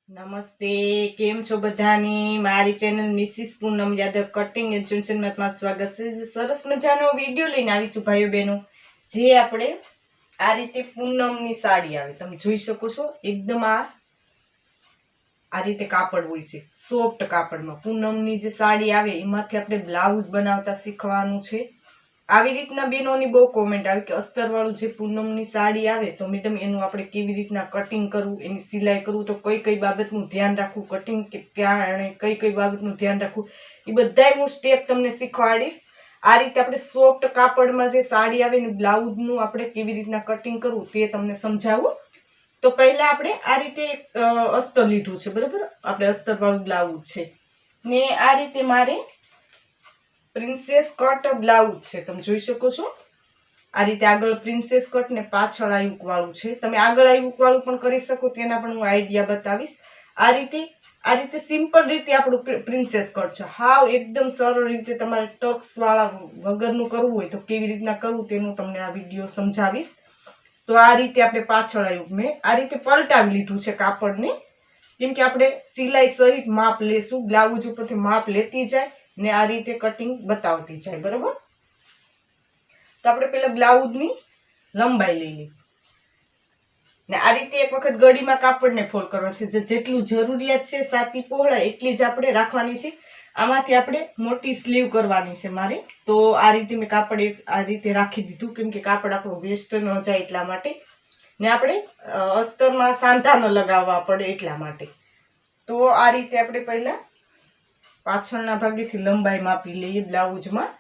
નમસ્તે, કેમ છો બધાની? મારી ચેનલ મિસિસ પૂનમ યાદવ કટિંગ એજ્યુકેશનમાં તમારું સ્વાગત છે. સરસ મજાનો વિડીયો લઈને આવીશું ભાઈઓ બહેનો, જે આપણે આ રીતે પૂનમની સાડી આવે, તમે જોઈ શકો છો. એકદમ આ રીતે કાપડ હોય છે, સોફ્ટ કાપડમાં પૂનમની જે સાડી આવે એમાંથી આપણે બ્લાઉઝ બનાવતા શીખવાનું છે. આવી રીતના બહેનોની બહુ કોમેન્ટ આવી કે અસ્તરવાળું જે પૂનમની સાડી આવે તો મેડમ એનું આપણે કેવી રીતના કટિંગ કરવું, એની સિલાઈ કરવું, તો કઈ કઈ બાબતનું ધ્યાન રાખવું, કટિંગ કે ક્યાં કઈ કઈ બાબતનું ધ્યાન રાખવું, એ બધાય હું સ્ટેપ તમને શીખવાડીશ. આ રીતે આપણે સોફ્ટ કાપડમાં જે સાડી આવે ને બ્લાઉઝનું આપણે કેવી રીતના કટિંગ કરવું તે તમને સમજાવું. તો પહેલા આપણે આ રીતે અસ્તર લીધું છે, બરાબર? આપણે અસ્તરવાળું બ્લાઉઝ છે ને આ રીતે મારે પ્રિન્સેસ કટ બ્લાઉઝ છે, તમે જોઈ શકો છો. આ રીતે આગળ પ્રિન્સેસ કટ ને પાછળ આયુક વાળું છે. તમે આગળ આયુક વાળું પણ કરી શકો, તેના પણ હું આઈડિયા બતાવીશ. આ રીતે સિમ્પલ રીતે આપણું પ્રિન્સેસ કટ છે. હાવ એકદમ સરળ રીતે તમારે ટક્સ વાળા વગરનું કરવું હોય તો કેવી રીતના કરવું તેનું તમને આ વિડીયો સમજાવીશ. તો આ રીતે આપણે પાછળ આયુક મેં આ રીતે પલટાવી લીધું છે કાપડને, કેમ કે આપણે સિલાઈ સહિત માપ લેશું, બ્લાઉઝ ઉપરથી માપ લેતી જાય ને આ રીતે કટિંગ બતાવતી જાય, બરોબર? તો આપણે પેલા બ્લાઉઝની લંબાઈ લઈ લઈએ ને આ રીતે એક વખત ગળીમાં કાપડને ફોલ્ડ કરવાનું છે. જેટલું જરૂરિયાત છે સાતી પહોળાઈ એટલી જ આપણે રાખવાની છે. આમાંથી આપણે મોટી સ્લીવ કરવાની છે મારે, તો આ રીતે મેં કાપડ આ રીતે રાખી દીધું, કેમ કે કાપડ આપણું વેસ્ટ ન જાય એટલા માટે, ને આપણે અસ્તરમાં સાંધા ન લગાવવા પડે એટલા માટે. તો આ રીતે આપણે પહેલા પાછળના ભાગેથી લંબાઈ માપી લઈએ બ્લાઉઝમાં.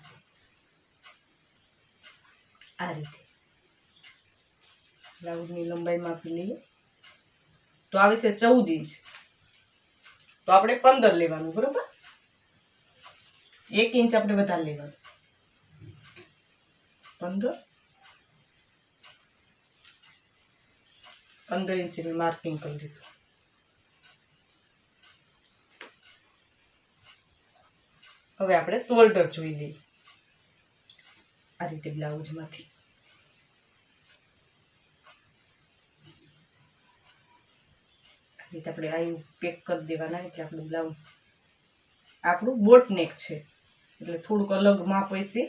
આ રીતે બ્લાઉઝની લંબાઈ માપી લઈએ તો આવે છે 14 ઇંચ. તો આપણે 15 લેવાનું, બરોબર? 1 ઇંચ આપણે વધારે લેવાનું. 15 ઇંચની માર્કિંગ કરી દીધું. હવે આપણે શોલ્ડર જોઈ લઈએ. આ રીતે બ્લાઉઝમાંથી આ રીતે આપણે આયુ પેક કરી દેવાના, એટલે આપણું બ્લાઉઝ આપણું બોટ નેક છે એટલે થોડુંક અલગ માપ હોય છે.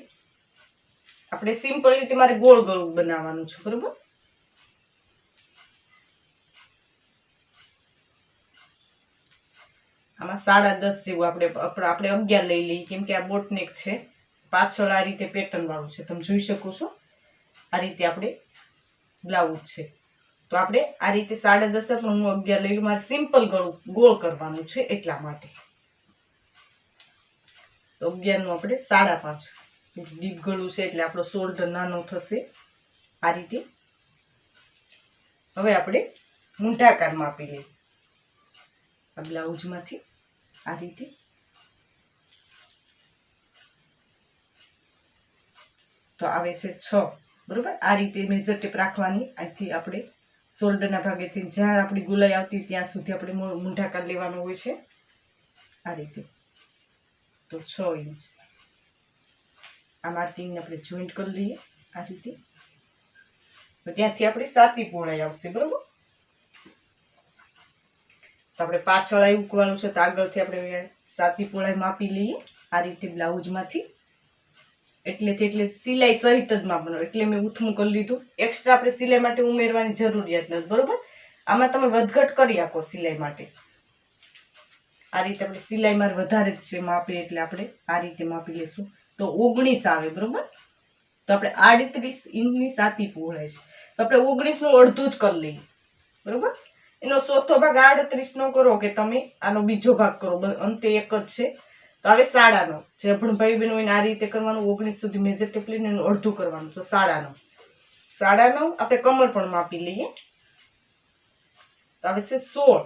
આપણે સિમ્પલ રીતે મારે ગોળ ગળું બનાવવાનું છે, બરોબર? આમાં 10.5 જેવું આપણે 11 લઈ લઈએ, કેમ કે આ બોટનેક છે. પાછળ આ રીતે પેટર્ન વાળું છે, તમે જોઈ શકો છો. આ રીતે આપણે બ્લાઉઝ છે તો આપણે આ રીતે 10.5 પણ હું 11 લઈ લઉં. મારે સિમ્પલ ગળું ગોળ કરવાનું છે એટલા માટે. તો 11 નું આપણે 5.5, ડીપ ગળું છે એટલે આપણો શોલ્ડર નાનો થશે. આ રીતે હવે આપણે મૂંઢાકાર માપી લઈએ આ બ્લાઉઝમાંથી. આ રીતે તો આવે છે 6, બરોબર? આ રીતે મેજર ટેપ રાખવાની. અહીંથી આપણે શોલ્ડરના ભાગેથી જ્યાં આપણી ગુલાઈ આવતી ત્યાં સુધી આપણે મૂંઢાકાર લેવાનો હોય છે. આ રીતે તો 6 ઇંચ આ માર્કિંગને આપણે જોઈન્ટ કરી લઈએ. આ રીતે તો ત્યાંથી આપણી સાતી પહોળાઈ આવશે, બરોબર? તો આપણે પાછળ આયુક વાળું છે તો આગળથી આપણે સાતી પહોળાઈ માપી લઈએ આ રીતે બ્લાઉઝમાંથી. એટલે સિલાઈ સહિત જ માપવાનું, એટલે મેં ઉથમું કરી લીધું. એક્સ્ટ્રા આપણે સિલાઈ માટે ઉમેરવાની જરૂરિયાત નથી, બરોબર? આમાં તમે વધઘટ કરી આપો સિલાઈ માટે. આ રીતે આપણે સિલાઈ મારે વધારે જ છે માપે, એટલે આપણે આ રીતે માપી લેશું. તો 19 આવે, બરોબર? તો આપણે 38 ઇંચની સાતી પહોળાઈ છે તો આપણે 19 નું અડધું જ કરી લઈએ, બરોબર? એનો ચોથો ભાગ 38 નો કરો કે તમે આનો બીજો ભાગ કરો, અંતે એક જ છે. તો હવે 9.5 જે પણ ભાઈ બહેનો એને આ રીતે કરવાનું. 19 સુધી મેજર ટેપ લઈને એનું અડધું કરવાનું, તો 9.5 આપણે કમર પણ માપી લઈએ. તો આવે છે 16,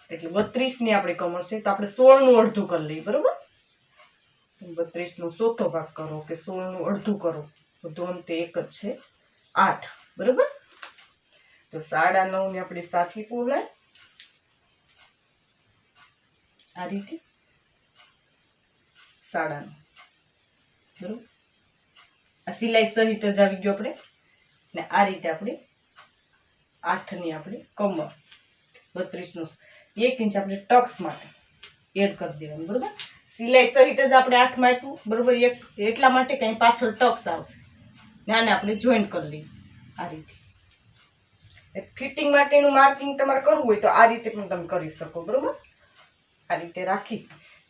એટલે 32 ની આપણે કમર છે તો આપણે 16 નું અડધું કરી લઈએ, બરોબર? 32 નો ચોથો ભાગ કરો કે 16 નું અડધું કરો, બધું અંતે એક જ છે, 8, બરોબર? તો 9.5 ની આપણી સાતી પહોળાઈ આ રીતે 9.5, બરોબર? આ સિલાઈ સહિત જ આવી ગયો આપણે ને આ રીતે આપણી 8ની આપણી કમર 32નું 1 ઇંચ આપણે ટક્સ માટે એડ કરી દેવાનું બરોબર. સિલાઈ સહિત જ આપણે 8 માં આપ્યું બરોબર, એટલા માટે કંઈ પાછળ ટક્સ આવશે ને આને આપણે જોઈન્ટ કરી લઈએ આ રીતે. ફિટિંગ માટેનું માર્કિંગ તમારે કરવું હોય તો આ રીતે પણ તમે કરી શકો બરોબર. આ રીતે રાખી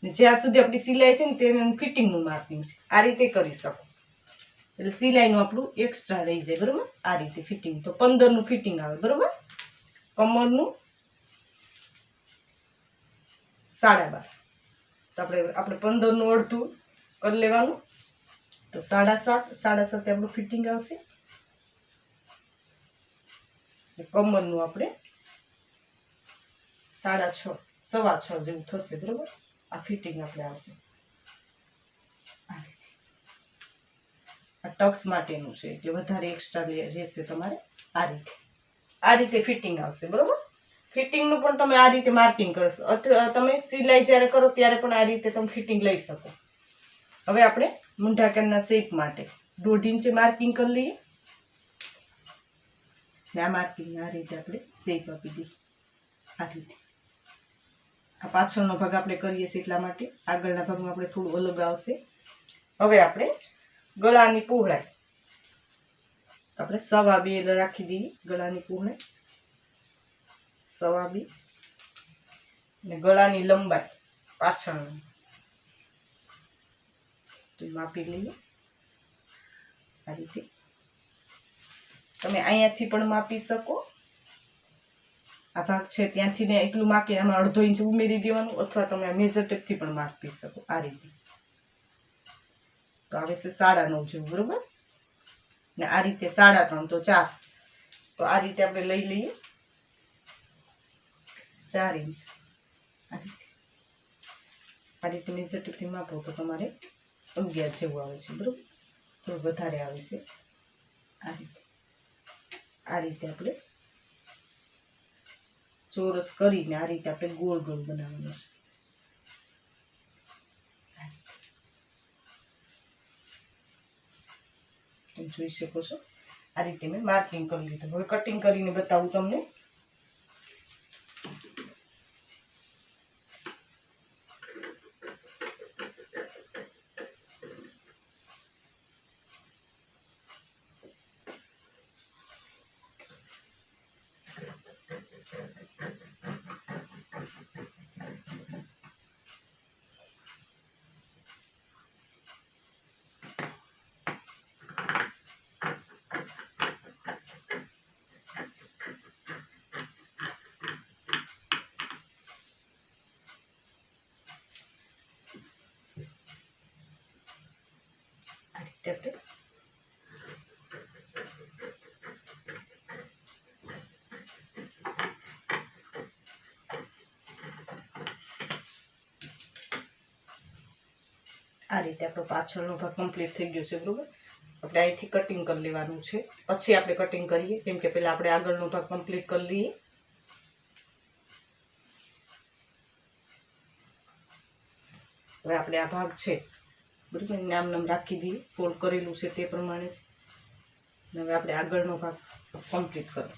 ને જ્યાં સુધી આપણી સિલાઈ છે ને તેનું ફિટિંગનું માર્કિંગ છે આ રીતે કરી શકો, એટલે સિલાઈનું આપણું એક્સ્ટ્રા રહી જાય બરોબર. આ રીતે ફિટિંગ તો 15નું ફિટિંગ આવે બરોબર. કમરનું 12.5 તો આપણે 15નું અડધું કરી લેવાનું તો 7.5 આપણું ફિટિંગ આવશે. કમરનું આપણે 6.5 6.25 જેવું થશે બરોબર. આ ફિટિંગ આપણે આવશે આ રીતે. આ ટક્સ માટેનું છે એટલે વધારે એક્સ્ટ્રા રહેશે તમારે. આ રીતે ફિટિંગ આવશે બરોબર. ફિટિંગનું પણ તમે આ રીતે માર્કિંગ કરશો અથવા તમે સિલાઈ જ્યારે કરો ત્યારે પણ આ રીતે તમે ફિટિંગ લઈ શકો. હવે આપણે મૂંઢાકારના શેપ માટે 1.5 ઇંચે માર્કિંગ કરી લઈએ ને આ માર્કિંગ આ રીતે આપણે શેપ આપી દઈએ આ રીતે. આ પાછળનો ભાગ આપણે કરીએ છીએ એટલા માટે આગળના ભાગમાં આપણે થોડું અલગ આવશે. હવે આપણે ગળાની પહોળાઈ આપણે 2.25 રાખી દઈએ. ગળાની પહોળાઈ 2.25 ને ગળાની લંબાઈ પાછળની તો માપી લઈએ આ રીતે. તમે અહીંયાથી પણ માપી શકો, આ ભાગ છે ત્યાંથી ને એટલું માપી આમાં 1/2 ઇંચ ઉમેરી દેવાનું અથવા તમે આ મેજર ટેપથી પણ માપી શકો આ રીતે. તો આવે છે 9.5 જેવું બરોબર ને આ રીતે 3.5 તો 4 તો આ રીતે આપણે લઈ લઈએ 4 ઇંચ આ રીતે મેજર ટેપથી માપો તો તમારે 11 જેવું આવે છે બરોબર. થોડું વધારે આવે છે આ રીતે આપણે ચોરસ કરીને આ રીતે આપણે ગોળ ગોળ બનાવવાનું છે. તમે જોઈ શકો છો આ રીતે મેં માર્કિંગ કરી લીધું. હવે કટિંગ કરીને બતાવું તમને. આપણે આ રીતે આપણો પાછળનો ભાગ કમ્પ્લીટ થઈ ગયો છે બરોબર. આપણે અહીંથી કટિંગ કરી લેવાનું છે, પછી આપણે કટિંગ કરીએ કેમ કે પહેલા આપણે આગળનો ભાગ કમ્પ્લીટ કરી લઈએ. હવે આપણે આ ભાગ છે બરોબર નામ રાખી દઈએ, ફોલ્ડ કરેલું છે તે પ્રમાણે જ. હવે આપણે આગળનો ભાગ કમ્પ્લીટ કરવો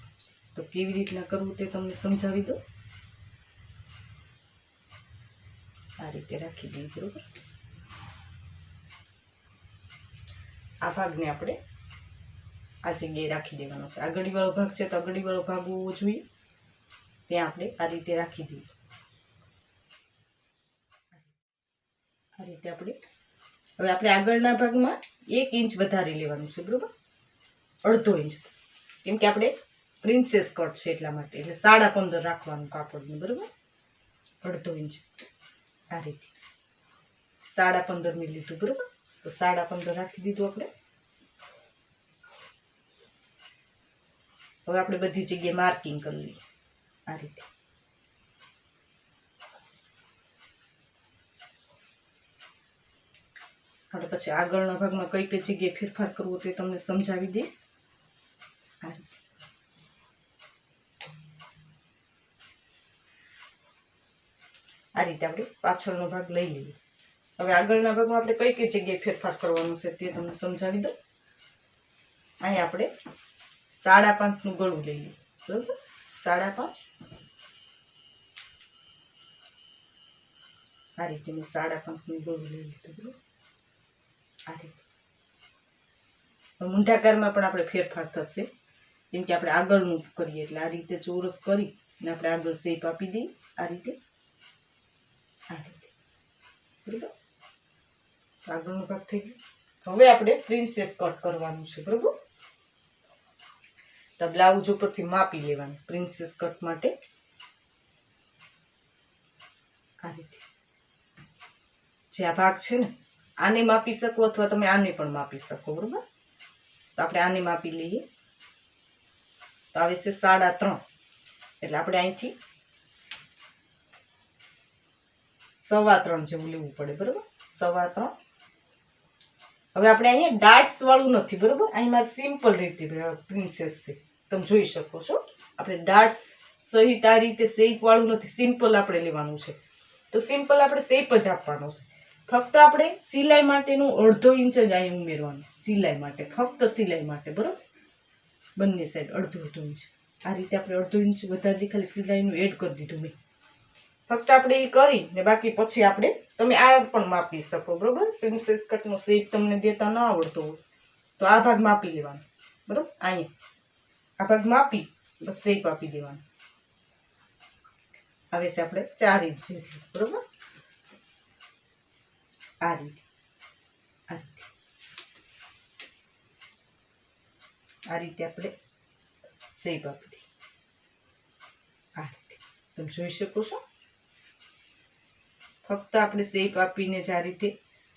તો કેવી રીતના કરવું તે તમને સમજાવી દો. આ રીતે રાખી દઈએ બરોબર. આ ભાગને આપણે આ જગ્યાએ રાખી દેવાનો છે. આગળવાળો ભાગ છે તો આગળવાળો ભાગ હોવો જોઈએ ત્યાં આપણે આ રીતે રાખી દઈએ. આ રીતે આપણે હવે આપણે આગળના ભાગમાં 1 ઇંચ વધારે લેવાનું છે બરોબર, 1/2 ઇંચ, કેમ કે આપણે પ્રિન્સેસ કટ છે એટલા માટે, એટલે 15.5 રાખવાનું કાપડનું બરોબર. 1/2 ઇંચ આ રીતે 15.5 મેં લીધું બરોબર. તો 15.5 રાખી દીધું આપણે. હવે આપણે બધી જગ્યાએ માર્કિંગ કરી લઈએ આ રીતે. આપણે પછી આગળના ભાગમાં કઈ કઈ જગ્યાએ ફેરફાર કરવો તે તમને સમજાવી દઈશ આ રીતે. આ રીતે આપણે પાછળનો ભાગ લઈ લઈએ. હવે આગળના ભાગમાં આપણે કઈ કઈ જગ્યાએ ફેરફાર કરવાનું છે તે તમને સમજાવી દો. અહીં આપણે 5.5નું ગળું લઈ લઈએ બરાબર 5.5 આ રીતે મેં 5.5નું ગળું લઈ લીધું બરાબર આ રીતે મૂંઢાકારમાં પણ આપણે ફેરફાર થશે કેમ કે આપણે આગળનું કરીએ એટલે આ રીતે ચોરસ કરી અને આપણે આગળ શેપ આપી દઈએ આ રીતે બરાબર આગળનો ભાગ થઈ ગયો હવે આપણે પ્રિન્સેસ કટ કરવાનું છે બરાબર તો બ્લાઉઝ ઉપરથી માપી લેવાનું પ્રિન્સેસ કટ માટે આ રીતે જે આ ભાગ છે ને આને માપી શકો અથવા તમે આને પણ માપી શકો બરાબર તો આપણે આને માપી લઈએ તો આવે છે 3.5 એટલે આપણે અહીંથી 3.25 જેવું લેવું પડે બરાબર 3.25 હવે આપણે અહીંયા ડાર્ટ્સ વાળું નથી બરાબર અહીં મારે સિમ્પલ રીતે પ્રિન્સેસ છે તમે જોઈ શકો છો આપણે ડાર્ટ્સ સહિત આ રીતે શેપ વાળું નથી સિમ્પલ આપણે લેવાનું છે તો સિમ્પલ આપણે શેપ જ આપવાનો છે ફક્ત આપણે સિલાઈ માટેનું 1/2 ઇંચ જ અહીં ઉમેરવાનું સિલાઈ માટે ફક્ત સિલાઈ માટે બરાબર બંને સાઈડ 1/2 ઇંચ આ રીતે આપણે 1/2 ઇંચ વધારે ખાલી સિલાઈનું એડ કરી દીધું મેં ફક્ત આપણે એ કરી ને બાકી પછી આપણે તમે આ પણ માપી શકો બરાબર પ્રિન્સેસ કટનો શેપ તમને દેતા ન આવડતો હોય તો આ ભાગ માપી લેવાનો બરાબર અહીંયા આ ભાગ માપી બસ શેપ આપી દેવાનો આવે છે આપણે 4 ઇંચ જેટલું બરાબર આ રીતે આ રીતે આપણે શેપ આપી દઈએ આ રીતે તમે જોઈ શકો છો ફક્ત આપણે શેપ આપીને જ આ રીતે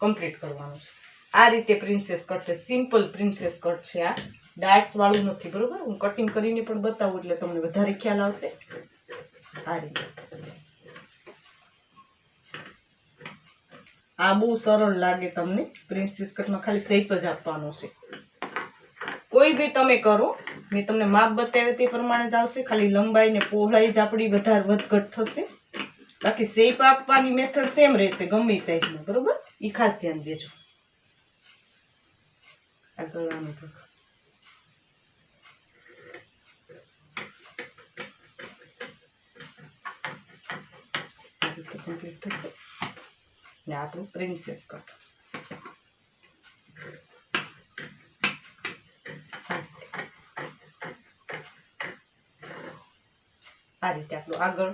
કમ્પ્લીટ કરવાનું છે આ રીતે પ્રિન્સેસ કટ છે સિમ્પલ પ્રિન્સેસ કટ છે આ ડાર્ટ્સ વાળું નથી બરોબર હું કટિંગ કરીને પણ બતાવું એટલે તમને વધારે ખ્યાલ આવશે આ રીતે આ બહુ સરળ લાગે તમને પ્રિન્સેસ કટમાં ખાલી શેપ જ આપવાનો છે કોઈ બી તમે કરો મેં તમને માપ બતાવ્યા તે પ્રમાણે જ આવશે ખાલી લંબાઈ ને પહોળાઈ જ આપણી વધારે વધઘટ થશે બાકી શેપ આપવાની મેથડ સેમ રહેશે ગમે સાઈઝમાં બરોબર એ ખાસ ધ્યાન દેજો આ ગળાનો ભાગ આ રીતે કમ્પ્લીટ થશે ને આપણું પ્રિન્સેસ કટ આ રીતે આપણું આગળ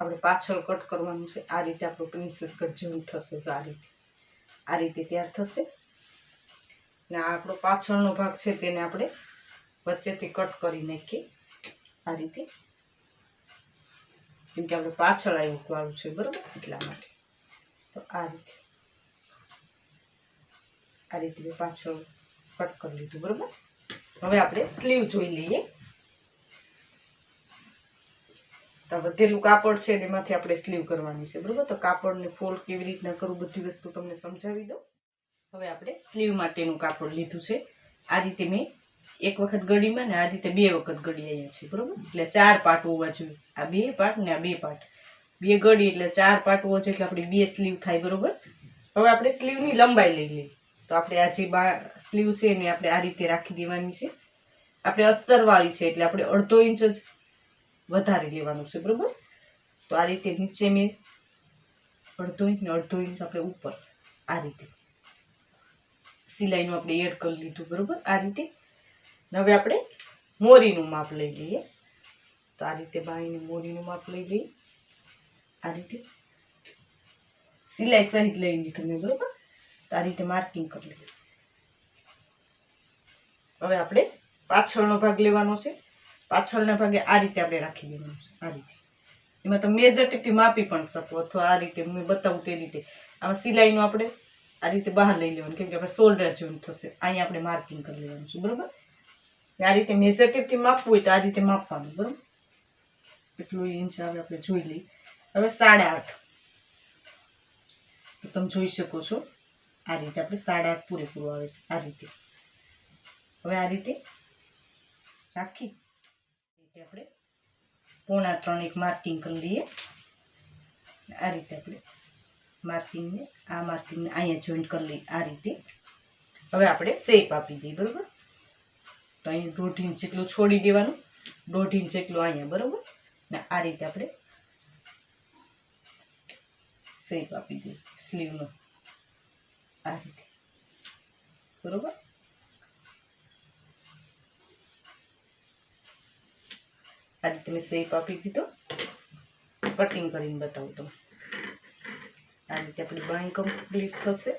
આપણે પાછળ કટ કરવાનું છે આ રીતે આપણું પ્રિન્સેસ કટ જેવું થશે આ રીતે તૈયાર થશે ને આ આપણો પાછળનો ભાગ છે તેને આપણે વચ્ચેથી કટ કરી નાખીએ આ રીતે કેમ કે આપણે પાછળ આવ્યું વાળું છે બરોબર એટલા માટે તો આ રીતે પાછળ કટ કરી લીધું બરોબર હવે આપણે સ્લીવ જોઈ લઈએ તો વધેલું કાપડ છે એમાંથી આપણે સ્લીવ કરવાની છે બરોબર તો કાપડને ફોલ્ડ કેવી રીતના કરવું બધી વસ્તુ તમને સમજાવી દઉં હવે આપણે સ્લીવ માટેનું કાપડ લીધું છે આ રીતે મેં એક વખત ગળીમાં ને આ રીતે 2 વખત ગળી આવ્યા છે બરોબર એટલે 4 પાર્ટ હોવા જોઈએ આ 2 પાર્ટ ને આ 2 પાર્ટ 2 ગળી એટલે 4 પાર્ટ હોવા જોઈએ એટલે આપણે 2 સ્લીવ થાય બરોબર હવે આપણે સ્લીવની લંબાઈ લઈ લઈએ તો આપણે આ જે સ્લીવ છે એને આપણે આ રીતે રાખી દેવાની છે આપણે અસ્તરવાળી છે એટલે આપણે 1/2 ઇંચ જ વધારે લેવાનું છે બરોબર તો આ રીતે નીચે મેં 1/2 ઇંચ ને 1/2 ઇંચ આપણે ઉપર આ રીતે સિલાઈનું આપણે એડ કરી લીધું બરોબર આ રીતે હવે આપણે મોરીનું માપ લઈ લઈએ તો આ રીતે બાઈને મોરીનું માપ લઈ લઈએ આ રીતે સિલાઈ સહિત લઈ લીધું મેં બરોબર તો આ રીતે માર્કિંગ કરી લઈએ હવે આપણે પાછળનો ભાગ લેવાનો છે પાછળના ભાગે આ રીતે આપણે રાખી દેવાનું છે આ રીતે એમાં તમે મેજર ટેપથી માપી પણ શકો અથવા આ રીતે મેં બતાવું તે રીતે આમાં સિલાઈનું આપણે આ રીતે બહાર લઈ લેવાનું કેમ કે આપણે શોલ્ડર જેવું થશે અહીંયા આપણે માર્કિંગ કરી લેવાનું છે બરોબર આ રીતે મેજર ટેપથી માપવું હોય તો આ રીતે માપવાનું બરોબર કેટલું ઇંચ આવે આપણે જોઈ લઈએ હવે 8.5 તો તમે જોઈ શકો છો આ રીતે આપણે 8.5 પૂરેપૂરું આવે છે આ રીતે હવે આ રીતે રાખી આપણે 2.5 એક માર્કિંગ કરી લઈએ આ રીતે આપણે માર્કિંગને આ માર્કિંગને અહીંયા જોઈન્ટ કરી લઈએ આ રીતે હવે આપણે શેપ આપી દઈએ બરોબર તો અહીં 1.5 ઇંચ જેટલું છોડી દેવાનું, 1.5 ઇંચ જેટલું અહીંયા, બરાબર. ને આ રીતે આપણે શેપ આપી દઈએ સ્લીવનો, આ રીતે, બરાબર. આ રીતે મેં શેપ આપી દીધો. કટિંગ કરીને બતાવું તમને. આ રીતે આપણી બાંય કમ્પ્લીટ થશે.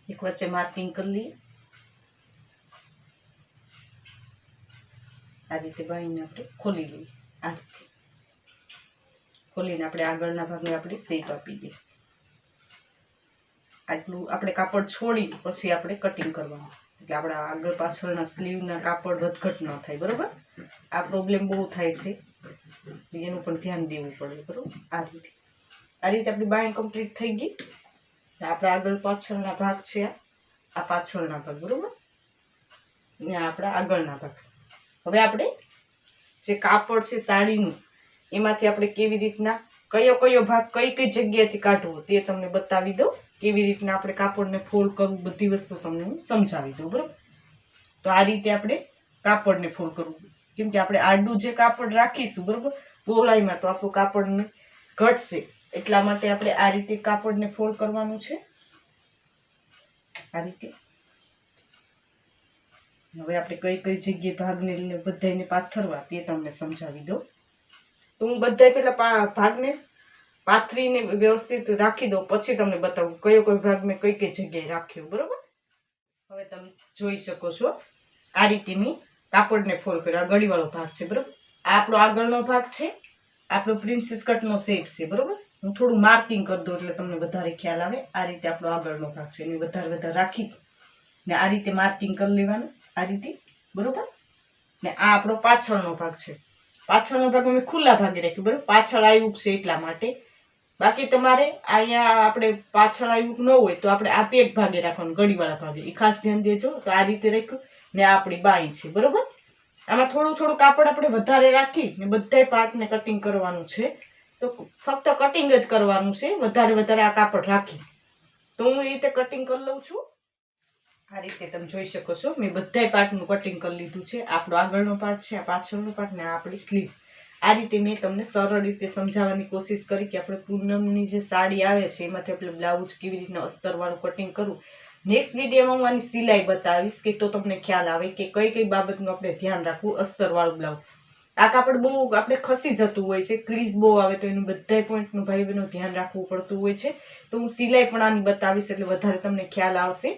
એક વચ્ચે માર્કિંગ કરી લઈએ. આ રીતે બાંયને આપણે ખોલી લઈએ. આ રીતે ખોલીને આપણે આગળના ભાગને આપણે શેપ આપી દઈએ. આટલું આપણે કાપડ છોડી પછી આપણે કટિંગ કરવાનું, એટલે આપણા આગળ પાછળના સ્લીવના કાપડ વધઘટ ન થાય, બરાબર. આ પ્રોબ્લેમ બહુ થાય છે, એનું પણ ધ્યાન દેવું પડે, બરાબર. આ રીતે આપણી બાંય કમ્પ્લીટ થઈ ગઈ. આપણા આગળ પાછળના ભાગ છે, આ પાછળના ભાગ, બરાબર. ને આપણા આગળના ભાગ. હવે આપણે જે કાપડ છે સાડીનું, એમાંથી આપણે કેવી રીતના કયો ભાગ કઈ જગ્યાએથી કાઢવો તે તમને બતાવી દઉં. કેવી રીતના આપણે કાપડને ફોલ્ડ કરવું, બધી વસ્તુ તમને હું સમજાવી દઉં, બરાબર. તો આ રીતે આપણે કાપડને ફોલ્ડ કરવું, કેમ કે આપણે આડું જે કાપડ રાખીશું, બરાબર, પહોળાઈમાં, તો આપણું કાપડને ઘટશે. એટલા માટે આપણે આ રીતે કાપડને ફોલ્ડ કરવાનું છે, આ રીતે. હવે આપણે કઈ જગ્યાએ ભાગને બધાને પાથરવા તે તમને સમજાવી દઉં. તો હું બધા પહેલા ભાગને પાથરીને વ્યવસ્થિત રાખી દઉં, પછી તમને બતાવું કયો ભાગ મેં કઈ જગ્યાએ રાખ્યો, બરાબર. હવે તમે જોઈ શકો છો આ રીતે મેં કાપડને ફોલ્ડ કર્યો. આ ગળીવાળો ભાગ છે, બરાબર. આ આપણો આગળનો ભાગ છે, આપણો પ્રિન્સેસ કટનો શેપ છે, બરાબર. હું થોડું માર્કિંગ કરી દઉં એટલે તમને વધારે ખ્યાલ આવે. આ રીતે આપણો આગળનો ભાગ છે, એને વધારે રાખી ને આ રીતે માર્કિંગ કરી લેવાનું, આ રીતે, બરાબર. ને આ આપણો પાછળનો ભાગ છે. પાછળનો ભાગ અમે ખુલ્લા ભાગે રાખ્યું, બરાબર. પાછળ આવ્યું છે એટલા માટે. બાકી તમારે અહીંયા આપણે પાછળ આવ્યું ન હોય તો આપણે આ પેક ભાગે રાખવાનું, ગળીવાળા ભાગે, એ ખાસ ધ્યાન દેજો. તો આ રીતે રાખ્યું. ને આ આપણી બાંય છે, બરાબર. આમાં થોડું કાપડ આપણે વધારે રાખી ને બધા પાર્ટને કટિંગ કરવાનું છે. તો ફક્ત કટિંગ જ કરવાનું છે, વધારે આ કાપડ રાખી. તો હું એ રીતે કટિંગ કરી લઉં છું. આ રીતે તમે જોઈ શકો છો મેં બધા પાર્ટનું કટિંગ કરી લીધું છે. આપણો આગળનો પાર્ટ છે, આ પાછળનો પાર્ટ ને આ આપણી સ્લીવ. આ રીતે મેં તમને સરળ રીતે સમજાવવાની કોશિશ કરી કે આપણે પૂનમની જે સાડી આવે છે એમાંથી આપણે બ્લાઉઝ કેવી રીતના અસ્તરવાળું કટિંગ કરવું. નેક્સ્ટ વિડીયોમાં હું આની સિલાઈ બતાવીશ કે તો તમને ખ્યાલ આવે કે કઈ બાબતનું આપણે ધ્યાન રાખવું. અસ્તરવાળું બ્લાઉઝ, આ કાપડ બહુ આપણે ખસી જતું હોય છે, ક્રીઝ બહુ આવે, તો એનું બધા પોઈન્ટનું ભાઈ બહેનો ધ્યાન રાખવું પડતું હોય છે. તો હું સિલાઈ પણ આની બતાવીશ એટલે વધારે તમને ખ્યાલ આવશે.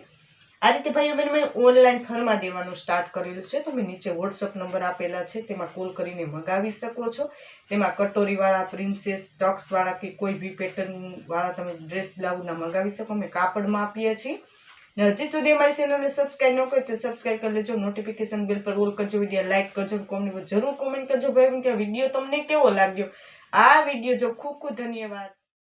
આ રીતે ભાઈઓ બહેન મેં ઓનલાઈન ફરમા દેવાનું સ્ટાર્ટ કરેલું છે. તમે નીચે વોટ્સઅપ નંબર આપેલા છે, તેમાં કોલ કરીને મંગાવી શકો છો. તેમાં કટોરીવાળા, પ્રિન્સેસ, ટક્સવાળા કે કોઈ બી પેટર્નવાળા તમે ડ્રેસ બ્લાઉઝના મંગાવી શકો. અમે કાપડમાં આપીએ છીએ. ને હજી સુધી અમારી ચેનલને સબસ્ક્રાઈબ ન કરી તો સબસ્ક્રાઈબ કરી લેજો. નોટિફિકેશન બેલ પર ઓલ કરજો. વિડીયો લાઈક કરજો, જરૂર કોમેન્ટ કરજો ભાઈ કે વિડીયો તમને કેવો લાગ્યો. આ વિડીયો જો ખૂબ ધન્યવાદ.